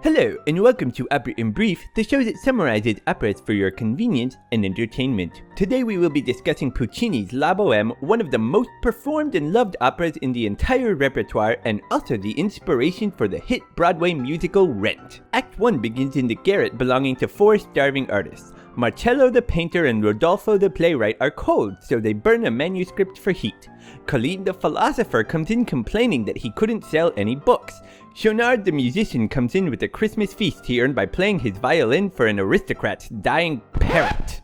Hello, and welcome to Opera in Brief, the show that summarizes operas for your convenience and entertainment. Today we will be discussing Puccini's La Bohème, one of the most performed and loved operas in the entire repertoire, and also the inspiration for the hit Broadway musical Rent. Act 1 begins in the garret belonging to four starving artists. Marcello the painter and Rodolfo the playwright are cold, so they burn a manuscript for heat. Colline the philosopher comes in complaining that he couldn't sell any books. Schaunard the musician comes in with a Christmas feast he earned by playing his violin for an aristocrat's dying parent.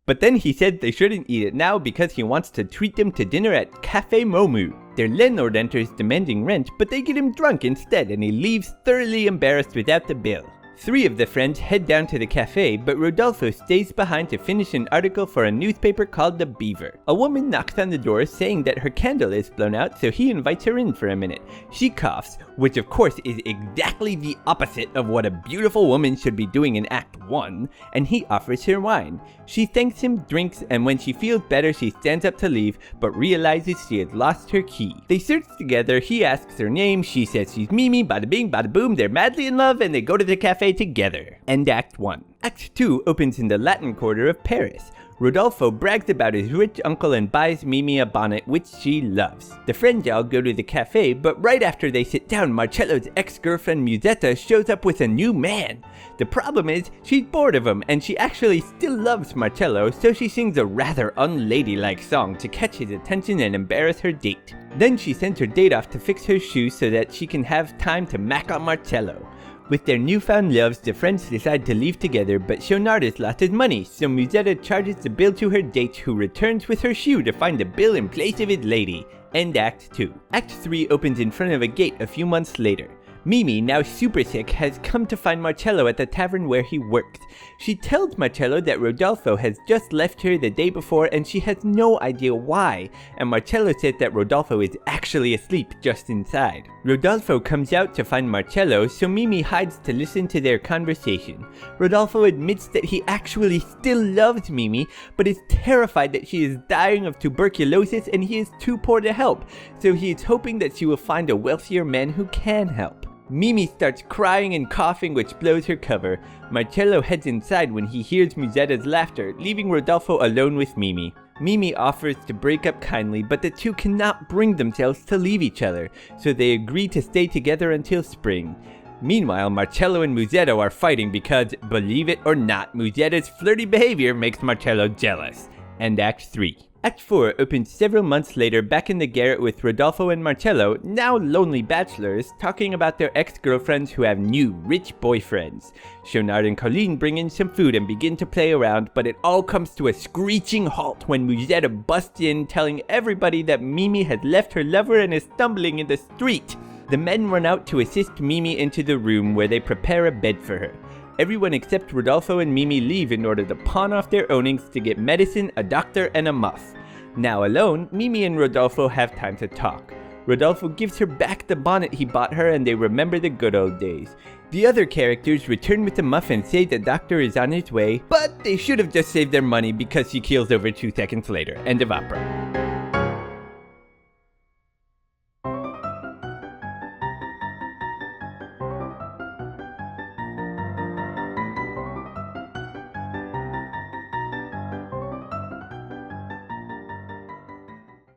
But then he said they shouldn't eat it now because he wants to treat them to dinner at Café Momu. Their landlord enters demanding rent, but they get him drunk instead and he leaves thoroughly embarrassed without the bill. Three of the friends head down to the cafe, but Rodolfo stays behind to finish an article for a newspaper called The Beaver. A woman knocks on the door saying that her candle is blown out, so he invites her in for a minute. She coughs, which of course is exactly the opposite of what a beautiful woman should be doing in Act 1, and he offers her wine. She thanks him, drinks, and when she feels better she stands up to leave, but realizes she has lost her key. They search together, he asks her name, she says she's Mimi, bada bing, bada boom, they're madly in love, and they go to the cafe together. End Act 1. Act 2 opens in the Latin Quarter of Paris. Rodolfo brags about his rich uncle and buys Mimi a bonnet which she loves. The friends all go to the cafe, but right after they sit down, Marcello's ex-girlfriend Musetta shows up with a new man. The problem is, she's bored of him, and she actually still loves Marcello, so she sings a rather unladylike song to catch his attention and embarrass her date. Then she sends her date off to fix her shoes so that she can have time to mac on Marcello. With their newfound loves, the friends decide to leave together, but Schaunard has lost his money, so Musetta charges the bill to her date, who returns with her shoe to find the bill in place of his lady. End Act 2. Act 3 opens in front of a gate a few months later. Mimi, now super sick, has come to find Marcello at the tavern where he works. She tells Marcello that Rodolfo has just left her the day before and she has no idea why, and Marcello says that Rodolfo is actually asleep just inside. Rodolfo comes out to find Marcello, so Mimi hides to listen to their conversation. Rodolfo admits that he actually still loves Mimi, but is terrified that she is dying of tuberculosis and he is too poor to help, so he is hoping that she will find a wealthier man who can help. Mimi starts crying and coughing, which blows her cover. Marcello heads inside when he hears Musetta's laughter, leaving Rodolfo alone with Mimi. Mimi offers to break up kindly, but the two cannot bring themselves to leave each other, so they agree to stay together until spring. Meanwhile, Marcello and Musetta are fighting because, believe it or not, Musetta's flirty behavior makes Marcello jealous. End Act 3. Act 4 opens several months later back in the garret with Rodolfo and Marcello, now lonely bachelors, talking about their ex-girlfriends who have new, rich boyfriends. Schaunard and Colline bring in some food and begin to play around, but it all comes to a screeching halt when Musetta busts in, telling everybody that Mimi has left her lover and is stumbling in the street. The men run out to assist Mimi into the room where they prepare a bed for her. Everyone except Rodolfo and Mimi leave in order to pawn off their ownings to get medicine, a doctor, and a muff. Now alone, Mimi and Rodolfo have time to talk. Rodolfo gives her back the bonnet he bought her and they remember the good old days. The other characters return with the muff and say the doctor is on his way, but they should have just saved their money because she keels over 2 seconds later. End of opera.